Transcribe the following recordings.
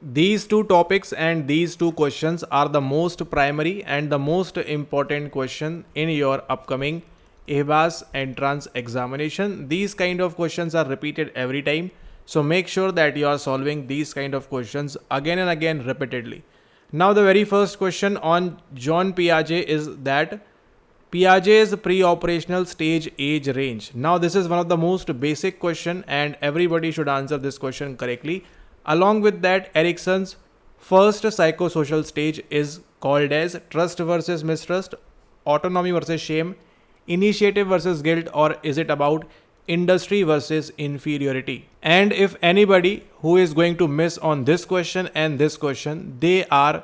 These two topics and these two questions are the most primary and the most important question in your upcoming IHBAS entrance examination. These kind of questions are repeated every time. So make sure that you are solving these kind of questions again and again repeatedly. Now the very first question on John Piaget is that Piaget's pre-operational stage age range. Now this is one of the most basic question and everybody should answer this question correctly. Along with that, Erikson's first psychosocial stage is called as trust versus mistrust, autonomy versus shame, initiative versus guilt, or is it about industry versus inferiority? And if anybody who is going to miss on this question and this question, they are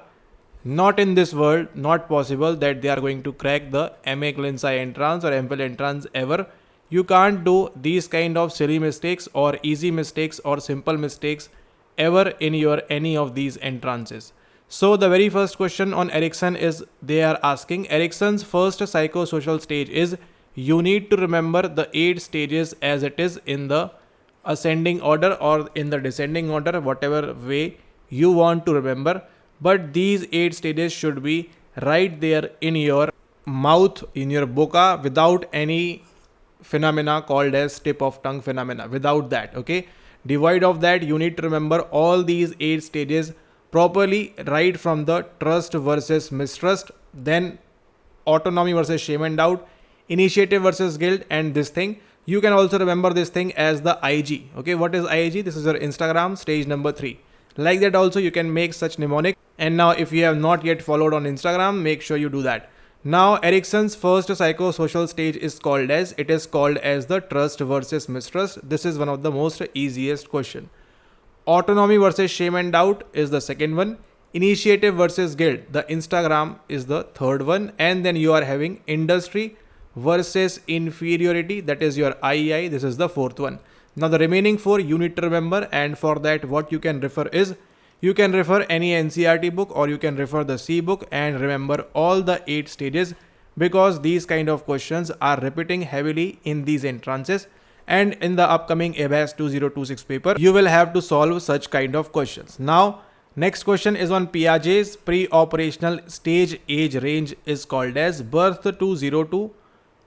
not in this world, not possible that they are going to crack the MA Clin Sci entrance or M.Phil entrance ever. You can't do these kind of silly mistakes or easy mistakes or simple mistakes ever in your any of these entrances. So the very first question on Erikson is they are asking Erikson's first psychosocial stage is you need to remember the 8 stages as it is in the ascending order or in the descending order, whatever way you want to remember. But these 8 stages should be right there in your mouth, in your boca, without any phenomena called as tip of tongue phenomena. Without that, okay? Devoid of that, you need to remember all these 8 stages properly, right from the trust versus mistrust, then autonomy versus shame and doubt, initiative versus guilt, and this thing. You can also remember this thing as the IG. Okay, what is IG? This is your Instagram stage number 3. Like that also you can make such mnemonic. And now if you have not yet followed on Instagram, make sure you do that. Now Erikson's first psychosocial stage is called as the trust versus mistrust. This is one of the most easiest question. Autonomy versus shame and doubt is the second one. Initiative versus guilt, the Instagram, is the third one. And then you are having industry versus inferiority, that is your IEI. This is the fourth one. Now the remaining 4 you need to remember, and for that what you can refer is you can refer any NCERT book or you can refer the C book and remember all the 8 stages, because these kind of questions are repeating heavily in these entrances, and in the upcoming IHBAS 2026 paper you will have to solve such kind of questions. Now next question is on Piaget's pre-operational stage age range is called as birth to 0 to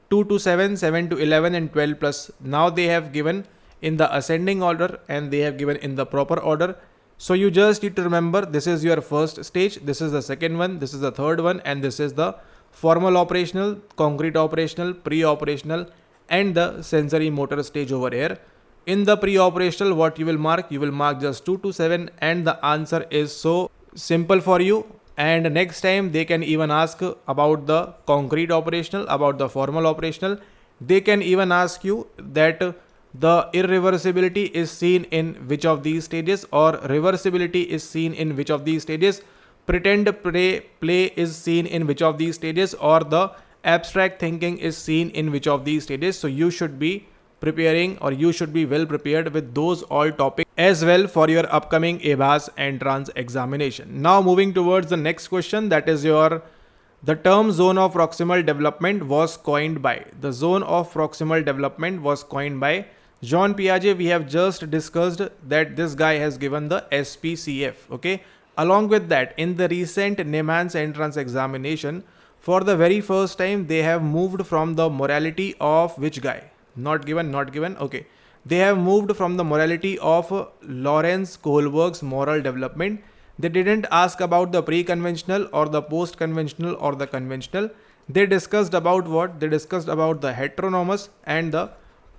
2 to 7, 7 to 11 and 12 plus. Now they have given in the ascending order and they have given in the proper order. So you just need to remember this is your first stage, this is the second one, this is the third one, and this is the formal operational, concrete operational, pre-operational, and the sensory motor stage over here. In the pre-operational, what you will mark just 2 to 7, and the answer is so simple for you. And next time they can even ask about the concrete operational, about the formal operational. They can even ask you that the irreversibility is seen in which of these stages, or reversibility is seen in which of these stages, pretend play is seen in which of these stages, or the abstract thinking is seen in which of these stages. So you should be preparing, or you should be well prepared with those all topics as well for your upcoming IHBAS entrance examination. Now moving towards the next question, that is the term zone of proximal development was coined by. The zone of proximal development was coined by John Piaget. We have just discussed that this guy has given the SPCF. Okay. Along with that, in the recent NIMHANS entrance examination, for the very first time, they have moved from the morality of which guy? Not given. Okay. They have moved from the morality of Lawrence Kohlberg's moral development. They didn't ask about the pre-conventional or the post-conventional or the conventional. They discussed about what? They discussed about the heteronomous and the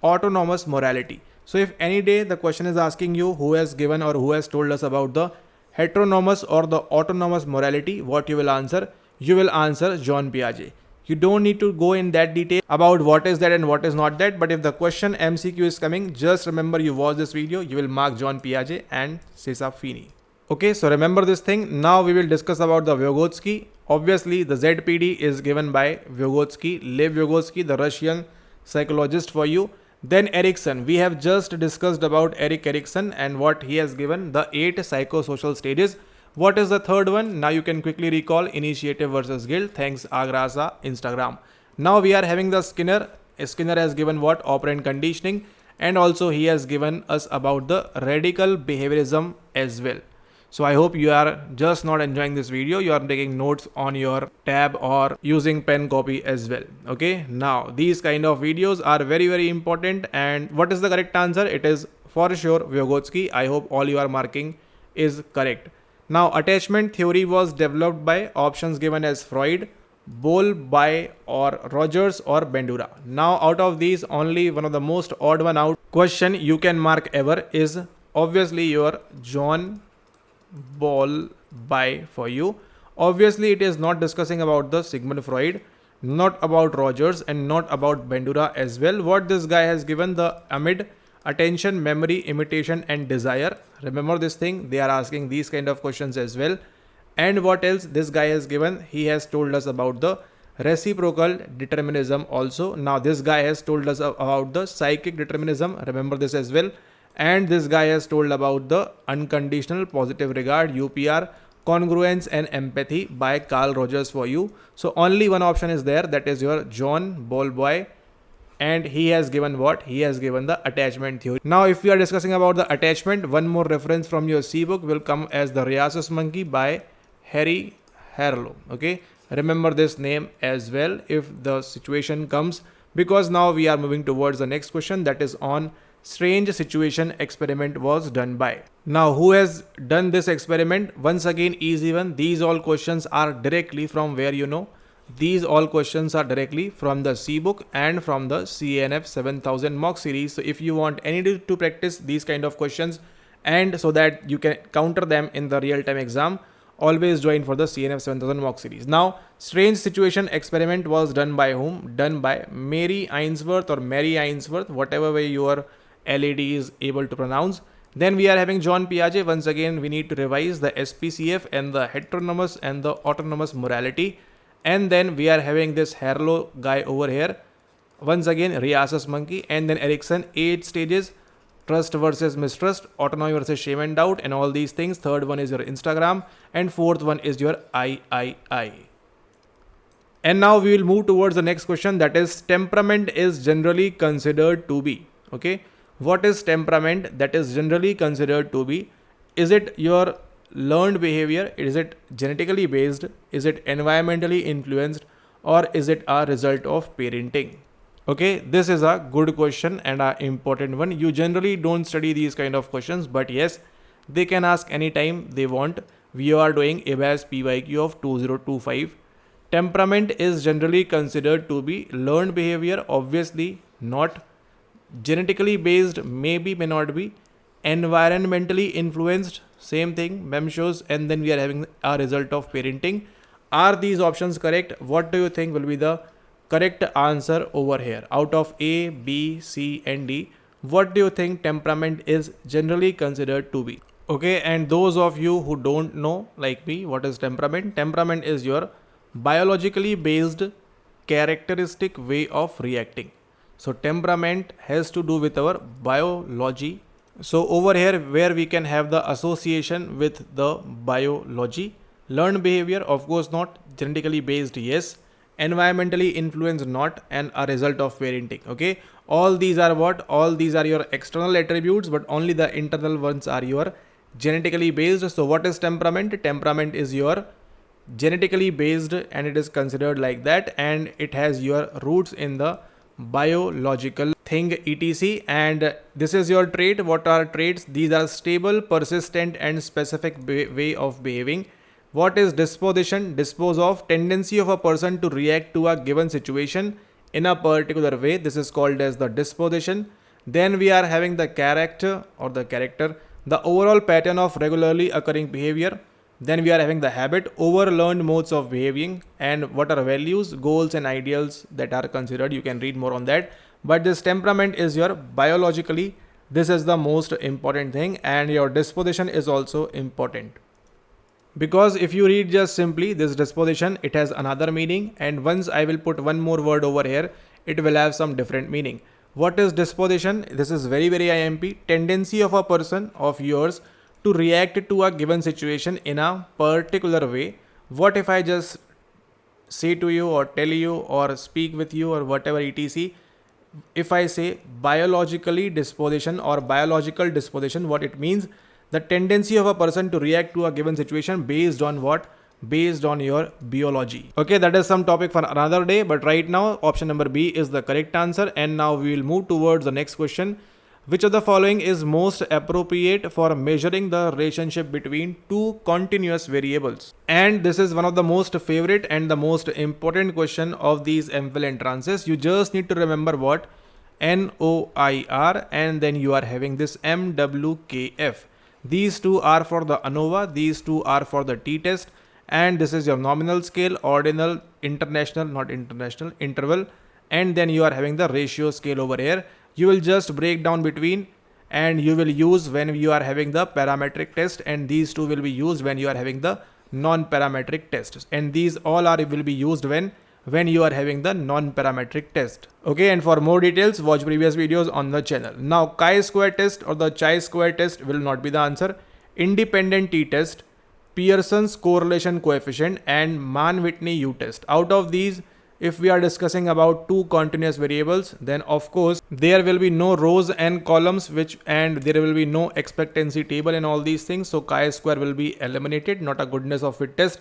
autonomous morality. So if any day the question is asking you who has given or who has told us about the heteronomous or the autonomous morality, what you will answer? You will answer John Piaget. You don't need to go in that detail about what is that and what is not that. But if the question MCQ is coming, just remember you watch this video, you will mark John Piaget and César Fini. Okay, so remember this thing. Now we will discuss about the Vygotsky. Obviously, the ZPD is given by Vygotsky, Lev Vygotsky, the Russian psychologist for you. Then Erikson. We have just discussed about Erik Erikson and what he has given, the 8 psychosocial stages. What is the third one? Now you can quickly recall initiative versus guilt. Thanks Agrasa Instagram. Now we are having the Skinner. Skinner has given what? Operant conditioning. And also he has given us about the radical behaviorism as well. So I hope you are just not enjoying this video, you are taking notes on your tab or using pen copy as well. Okay, now these kind of videos are very important. And what is the correct answer? It is for sure Vygotsky. I hope all you are marking is correct. Now attachment theory was developed by options given as Freud, Bowlby, or Rogers, or Bandura. Now out of these, only one of the most odd one out question you can mark ever is obviously your John Bowlby for you. Obviously it is not discussing about the Sigmund Freud, not about Rogers, and not about Bandura as well. What this guy has given, the amid, attention, memory, imitation, and desire. Remember this thing, they are asking these kind of questions as well. And what else this guy has given? He has told us about the reciprocal determinism also. Now this guy has told us about the psychic determinism. Remember this as well. And this guy has told about the unconditional positive regard, UPR, congruence and empathy by Carl Rogers for you. So only one option is there, that is your John Bowlby. And he has given what? He has given the attachment theory. Now if we are discussing about the attachment, one more reference from your C book will come as the Rhesus monkey by Harry Harlow. Okay, remember this name as well if the situation comes, because now we are moving towards the next question, that is on strange situation experiment was done by. Now who has done this experiment? Once again, easy one. These all questions are directly from where, you know, these all questions are directly from the C book and from the CNF 7000 mock series. So if you want any day to practice these kind of questions and so that you can counter them in the real time exam, always join for the CNF 7000 mock series. Now, strange situation experiment was done by whom? Done by Mary Ainsworth or Mary Ainsworth, whatever way your LED is able to pronounce. Then we are having John Piaget. Once again, we need to revise the SPCF and the heteronomous and the autonomous morality. And then we are having this Harlow guy over here. Once again, Rhesus monkey. And then Erikson, 8 stages. Trust versus mistrust, autonomy versus shame and doubt, and all these things. Third one is your Instagram, and fourth one is your III. And now we will move towards the next question, that is temperament is generally considered to be. Okay, what is temperament that is generally considered to be? Is it your learned behavior? Is it genetically based? Is it environmentally influenced? Or is it a result of parenting? Okay, this is a good question and an important one. You generally don't study these kind of questions, but yes, they can ask anytime they want. We are doing IHBAS PYQ of 2025. Temperament is generally considered to be learned behavior, obviously not. Genetically based, maybe, may not be. Environmentally influenced, same thing, mem shows. And then we are having a result of parenting. Are these options correct? What do you think will be the correct answer over here? Out of A, B, C and D, what do you think temperament is generally considered to be? Okay, and those of you who don't know like me what is temperament, temperament is your biologically based characteristic way of reacting. So temperament has to do with our biology. So over here where we can have the association with the biology. Learned behavior, of course not. Genetically based, yes. Environmentally influenced, not. And a result of parenting. Okay, all these are what? All these are your external attributes, but only the internal ones are your genetically based. So what is temperament? Temperament is your genetically based and it is considered like that, and it has your roots in the biological thing etc. And this is your trait. What are traits? These are stable, persistent and specific way of behaving. What is disposition? Dispose of, tendency of a person to react to a given situation in a particular way. This is called as the disposition. Then we are having the character or the character, the overall pattern of regularly occurring behavior. Then we are having the habit, overlearned modes of behaving, and what are values, goals and ideals that are considered. You can read more on that. But this temperament is your biologically, this is the most important thing, and your disposition is also important. Because if you read just simply this disposition, it has another meaning, and once I will put one more word over here, it will have some different meaning. What is disposition? This is very IMP. Tendency of a person of yours to react to a given situation in a particular way. What if I just say to you or tell you or speak with you or whatever etc. If I say biologically disposition or biological disposition, what it means? The tendency of a person to react to a given situation based on what? Based on your biology. Okay, that is some topic for another day, but right now option number B is the correct answer. And now we will move towards the next question. Which of the following is most appropriate for measuring the relationship between two continuous variables? And this is one of the most favorite and the most important question of these M.Phil entrances. You just need to remember what? NOIR, and then you are having this MWKF. These two are for the ANOVA, these two are for the t-test, and this is your nominal scale, ordinal, international, not international, interval, and then you are having the ratio scale over here. You will just break down between, and you will use when you are having the parametric test, and these two will be used when you are having the non-parametric tests, and these all will be used when you are having the non-parametric test. Okay, and for more details, watch previous videos on the channel. Now, chi-square test or the chi-square test will not be the answer. Independent t-test, Pearson's correlation coefficient, and Mann-Whitney u-test. Out of these, if we are discussing about two continuous variables, then of course there will be no rows and columns and there will be no expectancy table and all these things. So chi-square will be eliminated, not a goodness of fit test.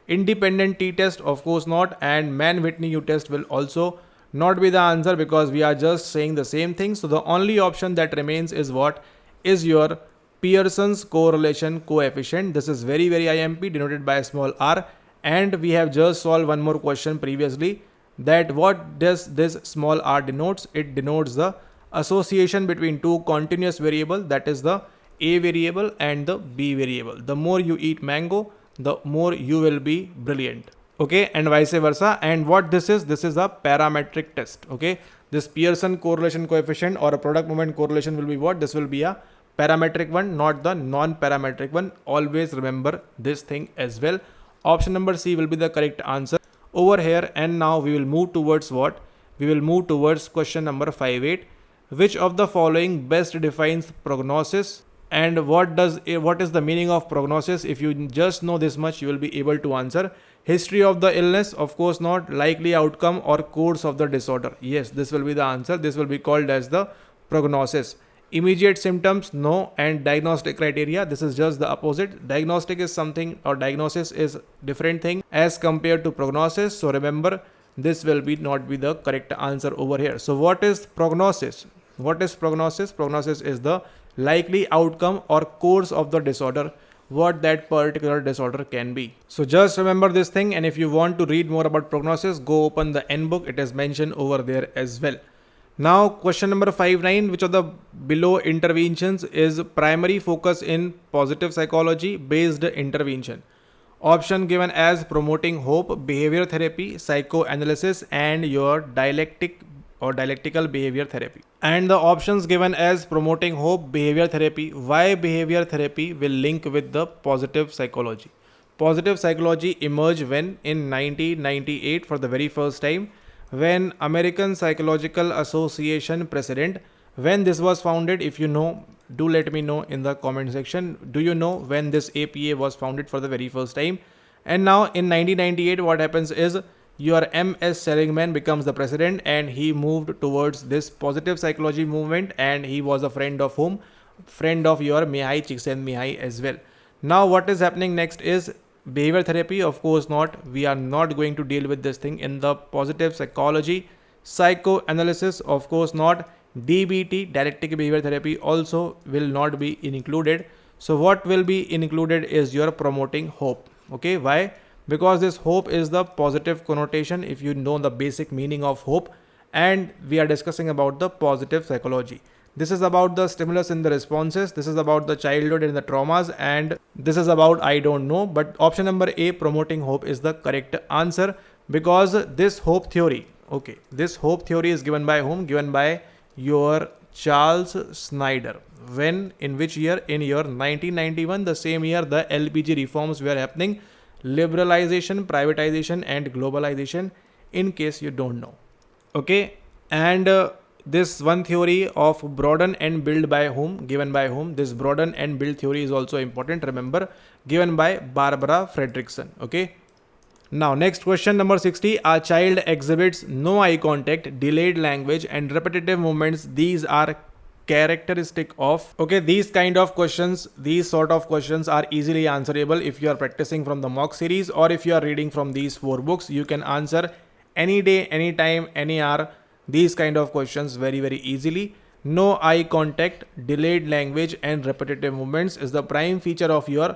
Independent t-test, of course not, and Mann-Whitney u-test will also not be the answer because we are just saying the same thing. So the only option that remains is what? Is your Pearson's correlation coefficient. This is very IMP, denoted by a small r. And we have just solved one more question previously, that what does this small r denotes? It denotes the association between two continuous variable, that is the A variable and the B variable. The more you eat mango, the more you will be brilliant. Okay, and vice versa. And what this is a parametric test. Okay, this Pearson correlation coefficient or a product moment correlation will be what? This will be a parametric one, not the non-parametric one. Always remember this thing as well. Option number C will be the correct answer over here. And now we will move towards what? We will move towards question number 5.8. Which of the following best defines prognosis? And what is the meaning of prognosis? If you just know this much, you will be able to answer. History of the illness, of course not. Likely outcome or course of the disorder. Yes, this will be the answer. This will be called as the prognosis. Immediate symptoms, no. And diagnostic criteria, this is just the opposite. Diagnostic is something, or diagnosis is different thing as compared to prognosis. So remember, this will be not be the correct answer over here. So what is prognosis? What is prognosis? Prognosis is the likely outcome or course of the disorder, what that particular disorder can be. So just remember this thing, and if you want to read more about prognosis, go open the N book. It is mentioned over there as well. Now question number 5.9, which of the below interventions is primary focus in positive psychology based intervention? Option given as promoting hope, behavior therapy, psychoanalysis, and your dialectical behavior therapy. And the options given as promoting hope, behavior therapy. Why behavior therapy will link with the positive psychology? Positive psychology emerged when? In 1998 for the very first time, when American Psychological Association president, when this was founded. If you know, do let me know in the comment section. Do you know when this APA was founded for the very first time? And now in 1998, what happens is your M.S. Seligman becomes the president, and he moved towards this positive psychology movement, and he was a friend of whom? Friend of your Mihai Csikszentmihalyi as well. Now what is happening next is behavior therapy. Of course not. We are not going to deal with this thing in the positive psychology. Psychoanalysis, of course not. DBT, dialectic behavior therapy, also will not be included. So what will be included is your promoting hope. Okay, why? Because this hope is the positive connotation, if you know the basic meaning of hope. And we are discussing about the positive psychology. This is about the stimulus in the responses. This is about the childhood and the traumas. And this is about I don't know. But option number A, promoting hope, is the correct answer, because this hope theory, okay, this hope theory is given by whom? Given by your Charles Snyder. When? In which year? In year 1991, the same year the LPG reforms were happening. Liberalization, privatization, and globalization, in case you don't know. Okay, and this one theory of broaden and build by whom? Given by whom? This broaden and build theory is also important. Remember, given by Barbara Fredrickson. Okay. Now next question number 60. A child exhibits no eye contact, delayed language, and repetitive movements. These are characteristic of. Okay, these sort of questions are easily answerable if you are practicing from the mock series, or if you are reading from these 4 books. You can answer any day, any time, any hour these kind of questions very easily. No eye contact, delayed language and repetitive movements is the prime feature of your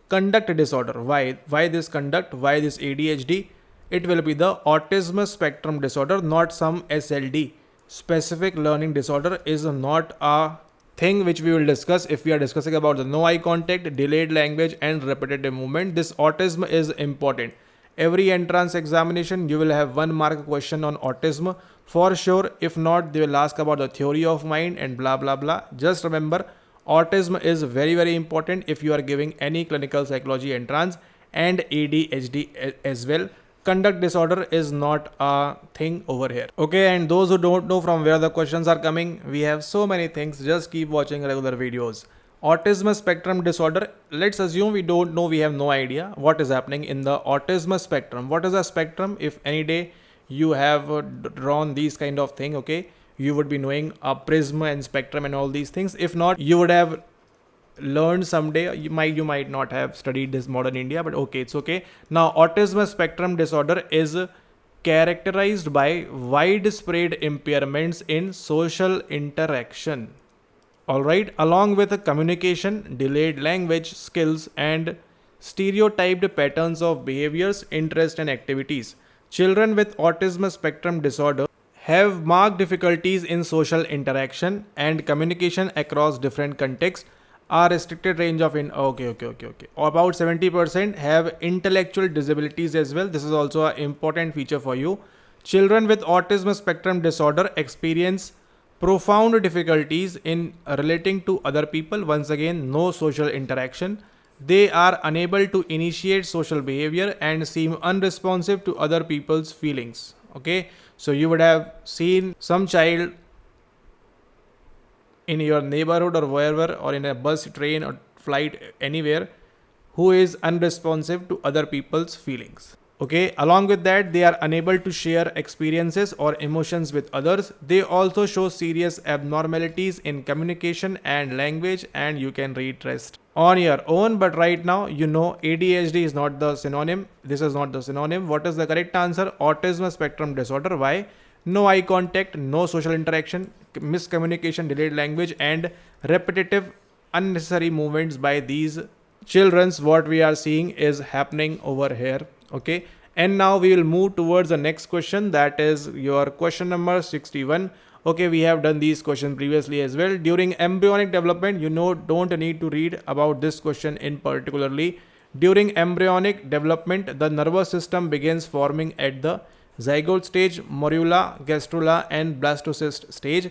conduct disorder. Why this conduct? Why this ADHD? It will be the autism spectrum disorder, not some SLD. Specific learning disorder is not a thing which we will discuss if we are discussing about the no eye contact, delayed language and repetitive movement. This autism is important. Every entrance examination you will have 1 mark question on autism for sure. If not, they will ask about the theory of mind and blah blah blah. Just remember, autism is very important if you are giving any clinical psychology entrance, and ADHD as well. Conduct disorder is not a thing over here. Okay, and those who don't know from where the questions are coming, we have so many things. Just keep watching regular videos. Autism spectrum disorder. Let's assume we don't know, we have no idea what is happening in the autism spectrum. What is a spectrum? If any day you have drawn these kind of thing, okay, you would be knowing a prism and spectrum and all these things. If not, you would have learned someday. You might not have studied this modern India, but okay, it's okay. Now, autism spectrum disorder is characterized by widespread impairments in social interaction. Alright, along with communication, delayed language skills and stereotyped patterns of behaviors, interests and activities. Children with autism spectrum disorder have marked difficulties in social interaction and communication across different contexts. A restricted range of okay. About 70% have intellectual disabilities as well. This is also an important feature for you. Children with autism spectrum disorder experience profound difficulties in relating to other people. Once again, no social interaction. They are unable to initiate social behavior and seem unresponsive to other people's feelings. Okay, so you would have seen some child in your neighborhood or wherever, or in a bus, train or flight, anywhere, who is unresponsive to other people's feelings. Okay, along with that, they are unable to share experiences or emotions with others. They also show serious abnormalities in communication and language, and you can read rest on your own. But right now, you know ADHD is not the synonym. This is not the synonym. What is the correct answer? Autism spectrum disorder. Why? No eye contact, no social interaction, miscommunication, delayed language and repetitive unnecessary movements by these children's. What we are seeing is happening over here. Okay, and now we will move towards the next question, that is your question number 61. Okay, we have done these questions previously as well. During embryonic development, you know, don't need to read about this question in particularly. During embryonic development, the nervous system begins forming at the zygote stage, morula, gastrula and blastocyst stage.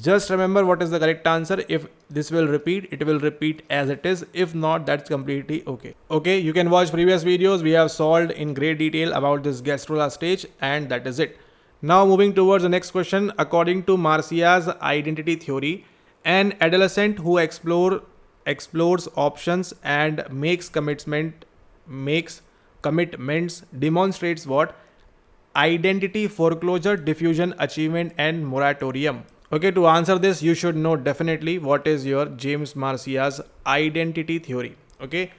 Just remember what is the correct answer. If this will repeat, it will repeat as it is. If not, that's completely okay. Okay, you can watch previous videos. We have solved in great detail about this gastrula stage, and that is it. Now moving towards the next question. According to Marcia's identity theory, an adolescent who explores options and makes commitments demonstrates what? Identity, foreclosure, diffusion, achievement and moratorium. Okay, to answer this, you should know definitely what is your James Marcia's identity theory. Okay,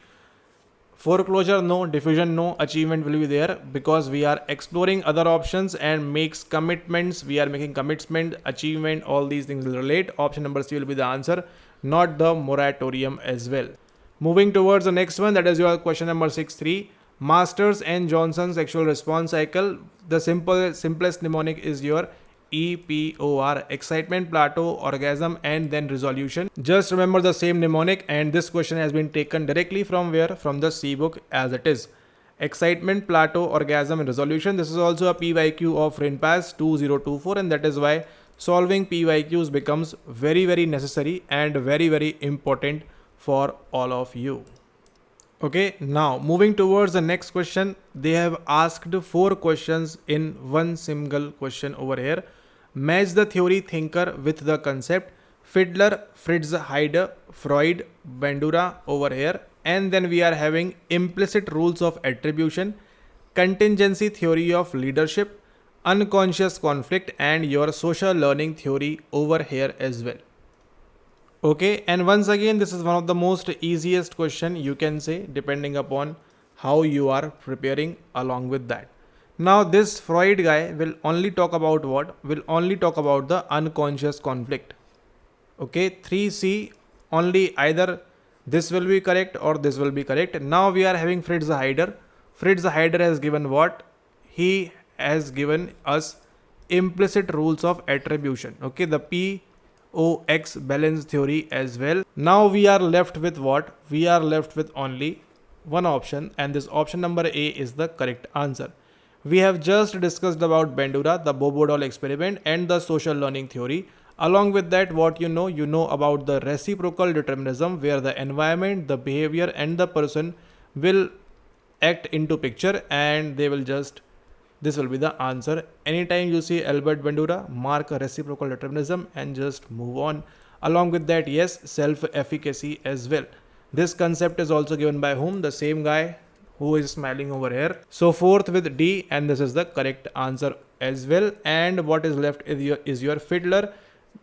foreclosure no, diffusion no, achievement will be there because we are exploring other options and makes commitments. We are making commitment, achievement, all these things will relate. Option number C will be the answer, not the moratorium as well. Moving towards the next one, that is your question number 63. Masters and Johnson's sexual response cycle. The simplest mnemonic is your EPOR, excitement, plateau, orgasm and then resolution. Just remember the same mnemonic, and this question has been taken directly from where? From the C book as it is. Excitement, plateau, orgasm and resolution. This is also a PYQ of RINPAS 2024, and that is why solving PYQs becomes very necessary and very important for all of you. Okay, now moving towards the next question. They have asked 4 questions in one single question over here. Match the theory thinker with the concept. Fiedler, Fritz Heider, Freud, Bandura over here. And then we are having implicit rules of attribution, contingency theory of leadership, unconscious conflict and your social learning theory over here as well. Okay, and once again, this is one of the most easiest question you can say, depending upon how you are preparing along with that. Now this Freud guy will only talk about what? Will only talk about the unconscious conflict. Okay, 3C only, either this will be correct or this will be correct. Now we are having Fritz Heider. Fritz Heider has given what? He has given us implicit rules of attribution. Okay, the POX balance theory as well. Now we are left with what? We are left with only one option, and this option number A is the correct answer. We have just discussed about Bandura, the Bobo doll experiment, and the social learning theory. Along with that, what you know about the reciprocal determinism, where the environment, the behavior, and the person will act into picture, and they will just, this will be the answer. Anytime you see Albert Bandura, mark a reciprocal determinism and just move on. Along with that, yes, self-efficacy as well. This concept is also given by whom? The same guy who is smiling over here. So fourth with D, and this is the correct answer as well. And what is left is your fiddler.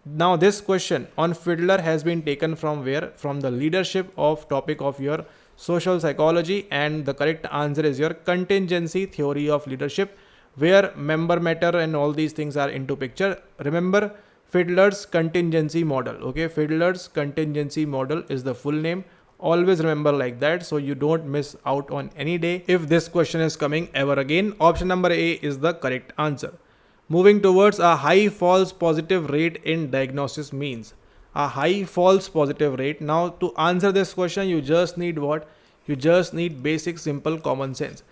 Now this question on fiddler has been taken from where? From the leadership of topic of your social psychology, and the correct answer is your contingency theory of leadership, where member matter and all these things are into picture. Remember, Fiddler's contingency model. Okay, Fiddler's contingency model is the full name. Always remember like that, so you don't miss out on any day if this question is coming ever again. Option number A is the correct answer. Moving towards a high false positive rate in diagnosis means. A high false positive rate. Now to answer this question, you just need what? You just need basic simple common sense.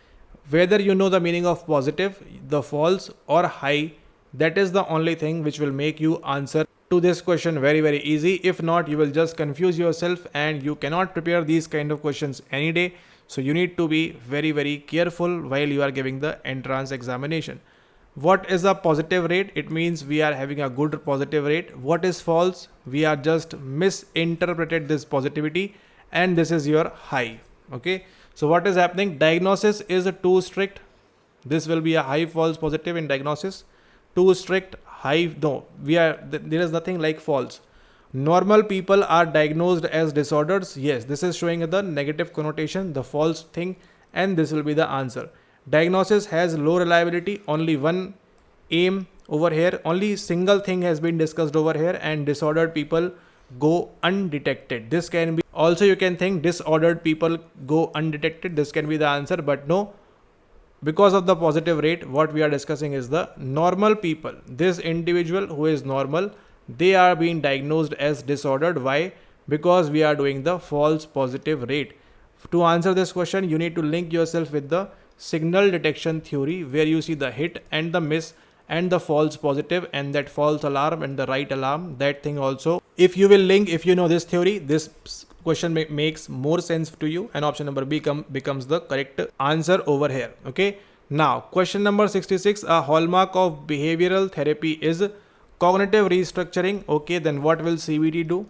Whether you know the meaning of positive, the false or high, that is the only thing which will make you answer to this question very easy. If not, you will just confuse yourself and you cannot prepare these kind of questions any day. So you need to be very careful while you are giving the entrance examination. What is a positive rate? It means we are having a good positive rate. What is false? We are just misinterpreted this positivity, and this is your high. Okay, so what is happening? Diagnosis is too strict. This will be a high false positive in diagnosis. Too strict, high, no, there is nothing like false. Normal people are diagnosed as disorders. Yes, this is showing the negative connotation, the false thing, and this will be the answer. Diagnosis has low reliability. Only one aim over here. Only single thing has been discussed over here, and disordered people go undetected. This can be also, you can think disordered people go undetected. This can be the answer, but no. Because of the positive rate, what we are discussing is the normal people. This individual who is normal, they are being diagnosed as disordered. Why? Because we are doing the false positive rate. To answer this question, you need to link yourself with the signal detection theory, where you see the hit and the miss and the false positive and that false alarm and the right alarm, that thing also. If you will link, if you know this theory, this question makes more sense to you, and option number B becomes the correct answer over here. Okay, now question number 66, a hallmark of behavioral therapy is cognitive restructuring. Okay, then what will CBT do?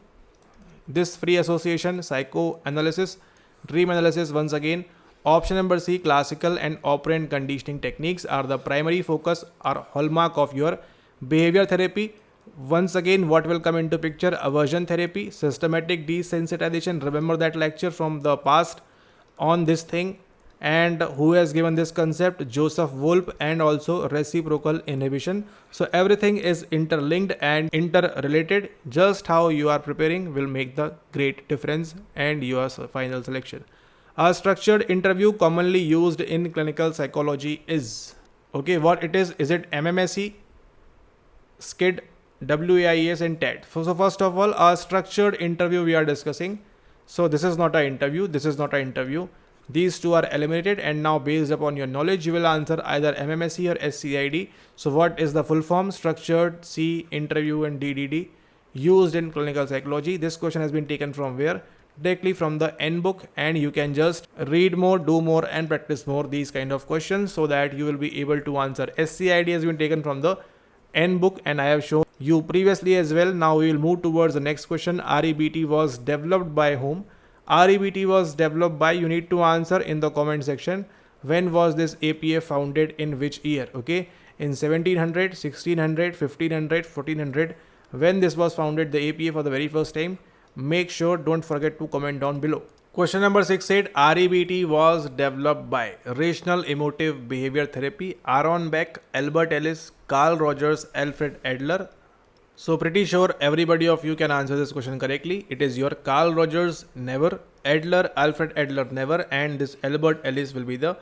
This free association, psychoanalysis, dream analysis. Once again, option number C, classical and operant conditioning techniques are the primary focus or hallmark of your behavior therapy. Once again, what will come into picture? Aversion therapy, systematic desensitization. Remember that lecture from the past on this thing, and who has given this concept? Joseph Wolpe, and also reciprocal inhibition. So everything is interlinked and interrelated. Just how you are preparing will make the great difference and your final selection. A structured interview commonly used in clinical psychology is, okay, what it is? Is it MMSE, SCID, WAIS and TED? So first of all, a structured interview we are discussing. So this is not an interview. This is not an interview. These two are eliminated, and now based upon your knowledge, you will answer either MMSE or SCID. So what is the full form? Structured C interview and DDD used in clinical psychology. This question has been taken from where? Directly from the N book, and you can just read more, do more and practice more these kind of questions so that you will be able to answer. SCID has been taken from the N book, and I have shown you previously as well. Now we will move towards the next question. REBT was developed by whom? REBT was developed by, you need to answer in the comment section. When was this APA founded, in which year? Okay, in 1700, 1600, 1500, 1400. When this was founded, the APA for the very first time? Make sure don't forget to comment down below. Question number 6 said REBT was developed by Rational Emotive Behavior Therapy, Aaron Beck, Albert Ellis, Carl Rogers, Alfred Adler. So pretty sure everybody of you can answer this question correctly. It is your Carl Rogers, never, Adler, Alfred Adler, never, and this Albert Ellis will be the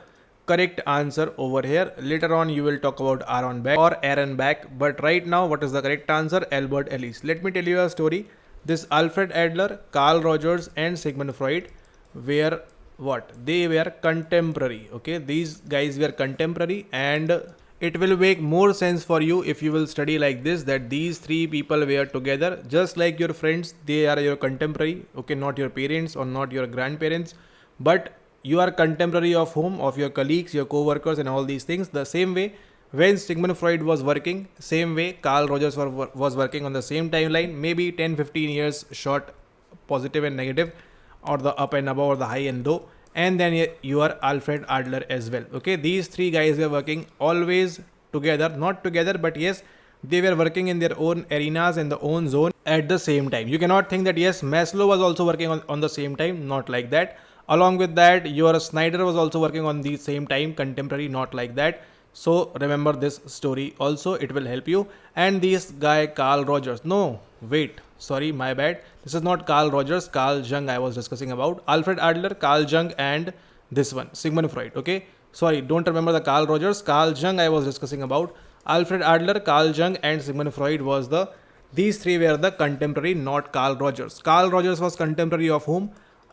correct answer over here. Later on you will talk about Aaron Beck or Aaron Beck, but right now what is the correct answer? Albert Ellis. Let me tell you a story. This Alfred Adler, Carl Rogers and Sigmund Freud were what? They were contemporary. Okay, these guys were contemporary, and it will make more sense for you if you will study like this, that these three people were together just like your friends. They are your contemporary, okay, not your parents or not your grandparents, but you are contemporary of whom? Of your colleagues, your co-workers and all these things. The same way when Sigmund Freud was working, same way Carl Rogers was working on the same timeline, maybe 10-15 years short, positive and negative, or the up and above or the high and low. And then you are Alfred Adler as well. Okay, these three guys were working always together, not together, but yes, they were working in their own arenas and the own zone at the same time. You cannot think that yes, Maslow was also working on the same time, not like that. Along with that, your Snyder was also working on the same time, contemporary, not like that. So remember this story also, it will help you. And this guy Carl Rogers, no, wait, sorry, my bad. This is not Carl Rogers, Carl Jung I was discussing about. Alfred Adler, Carl Jung and this one, Sigmund Freud. Okay, sorry, don't remember the Carl Rogers, Carl Jung I was discussing about. Alfred Adler, Carl Jung and Sigmund Freud was these three were the contemporary, not Carl Rogers. Carl Rogers was contemporary of whom?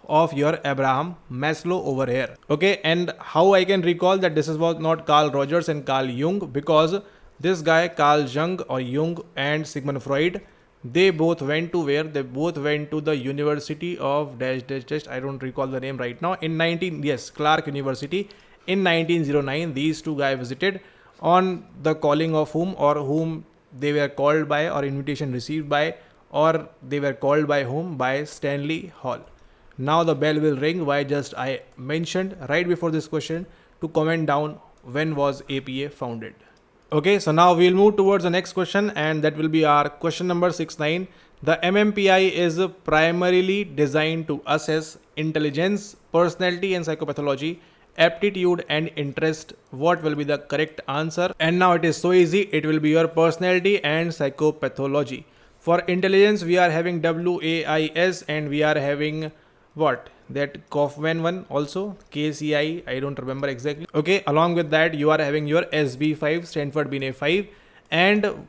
Of your Abraham Maslow over here. Okay, and how I can recall that this was not Carl Rogers and Carl Jung, because this guy Carl Jung or Jung and Sigmund Freud, they both went to where? They both went to the University of dash dash dash, I don't recall the name right now, in Clark University in 1909. These two guys visited on the calling of whom, or whom they were called by, or invitation received by, or they were called by whom? By Stanley Hall. Now the bell will ring. Why? Just I mentioned right before this question to comment down when was APA founded. Okay, so now we'll move towards the next question, and that will be our question number 69. The MMPI is primarily designed to assess intelligence, personality and psychopathology, aptitude and interest. What will be the correct answer? And now it is so easy. It will be your personality and psychopathology. For intelligence, we are having WAIS and we are having what? That Kaufman one also, KCI, I don't remember exactly. Okay, along with that, you are having your SB5, Stanford Binet 5. And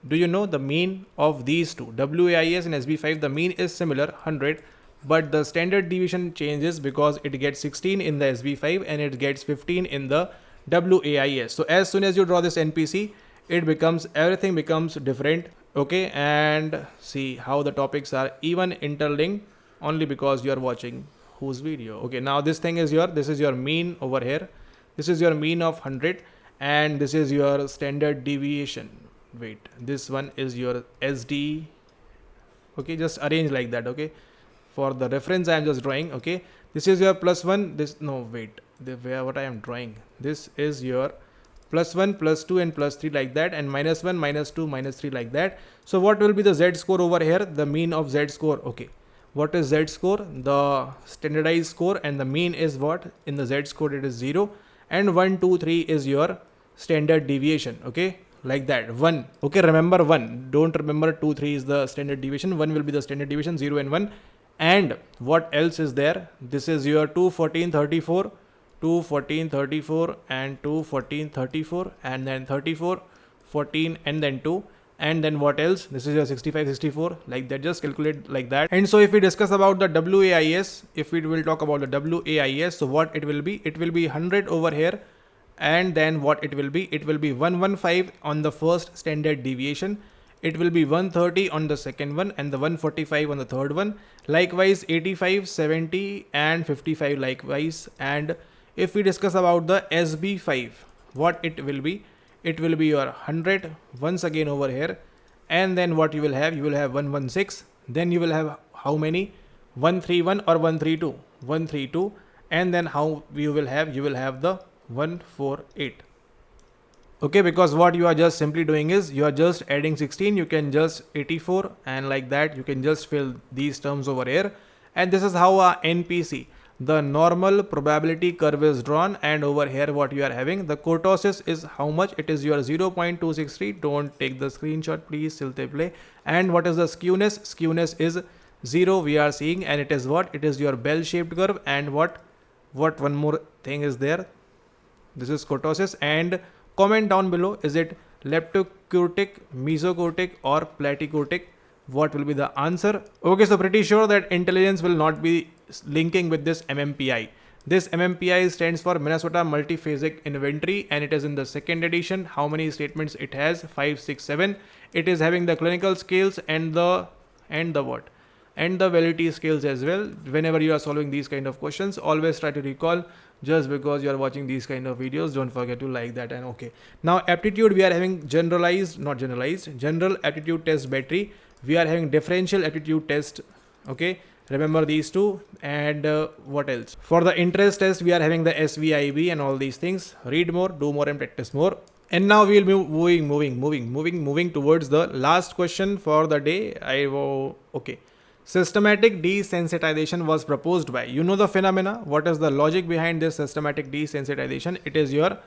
do you know the mean of these two? WAIS and SB5, the mean is similar, 100. But the standard deviation changes because it gets 16 in the SB5 and it gets 15 in the WAIS. So as soon as you draw this NPC, everything becomes different. Okay, and see how the topics are even interlinked only because you are watching whose video. Okay, now this is your mean over here. This is your mean of 100 and this is your standard deviation. Wait, this one is your SD. Okay, just arrange like that. Okay, for the reference I am just drawing. Okay, this is your +1. What I am drawing, this is your +1, +2 and +3 like that, and -1, -2, -3 like that. So what will be the Z score over here? The mean of Z score. Okay, what is Z score? The standardized score, and the mean is what? In the Z score it is 0, and 1, 2, 3 is your standard deviation. Okay, like that. 1. Okay, remember 1. Don't remember 2, 3 is the standard deviation. 1 will be the standard deviation, 0 and 1. And what else is there? This is your 2, 14, 34, 2, 14, 34 and 2, 14, 34 and then 34, 14 and then 2. And then what else? This is your 65, 64, like that. Just calculate like that. And so if we discuss about the WAIS, if we will talk about the WAIS, so what it will be? It will be 100 over here. And then what it will be? It will be 115 on the first standard deviation. It will be 130 on the second one and the 145 on the third one. Likewise 85, 70 and 55 likewise. And if we discuss about the SB5, what it will be? It will be your 100 once again over here. And then what you will have? You will have 116. Then you will have how many? 131 or 132? 132. And then how you will have? You will have the 148. Okay, because what you are just simply doing is you are just adding 16, you can just 84, and like that you can just fill these terms over here. And this is how a NPC, the normal probability curve, is drawn. And over here what you are having, the kurtosis is how much? It is your 0.263. Don't take the screenshot, please, still play. And what is the skewness? Skewness is 0 we are seeing, and it is what? It is your bell shaped curve. And what one more thing is there? This is kurtosis. And comment down below, is it leptokurtic, mesokurtic, or platykurtic? What will be the answer? Okay, so pretty sure that intelligence will not be linking with this MMPI. This MMPI stands for Minnesota Multiphasic Inventory, and it is in the second edition. How many statements it has? 5, 6, 7. It is having the clinical scales and the what? And the validity scales as well. Whenever you are solving these kind of questions, always try to recall. Just because you are watching these kind of videos, don't forget to like that. And okay, now aptitude, we are having general aptitude test battery. We are having differential aptitude test. Okay, remember these two. And what else? For the interest test, we are having the SVIB and all these things. Read more, do more, and practice more. And now we will be moving towards the last question for the day. Okay. Systematic desensitization was proposed by, you know the phenomena. What is the logic behind this systematic desensitization? It is your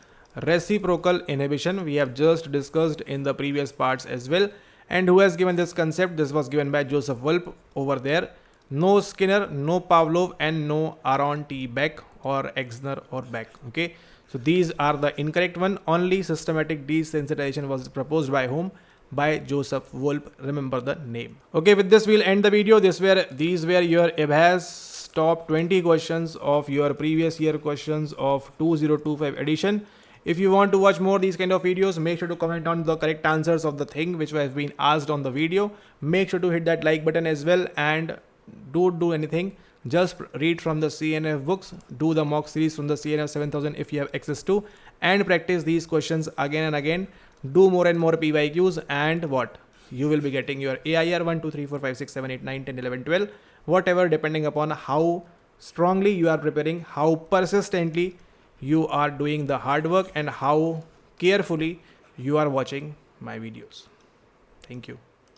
reciprocal inhibition. We have just discussed in the previous parts as well. And who has given this concept? This was given by Joseph Wolf over there. No Skinner, no Pavlov, and no Aaron T. Beck or Exner or Beck. Okay, so these are the incorrect one. Only systematic desensitization was proposed by whom? By Joseph Wolf. Remember the name. Okay, with this we'll end the video. These were your IHBAS top 20 questions of your previous year questions of 2025 edition. If you want to watch more these kind of videos, make sure to comment on the correct answers of the thing which have been asked on the video. Make sure to hit that like button as well, and don't do anything. Just read from the CNF books, do the mock series from the CNF 7000 if you have access to, and practice these questions again and again. Do more and more PYQs, and what? You will be getting your AIR 1, 2, 3, 4, 5, 6, 7, 8, 9, 10, 11, 12, whatever, depending upon how strongly you are preparing, how persistently you are doing the hard work, and how carefully you are watching my videos. Thank you.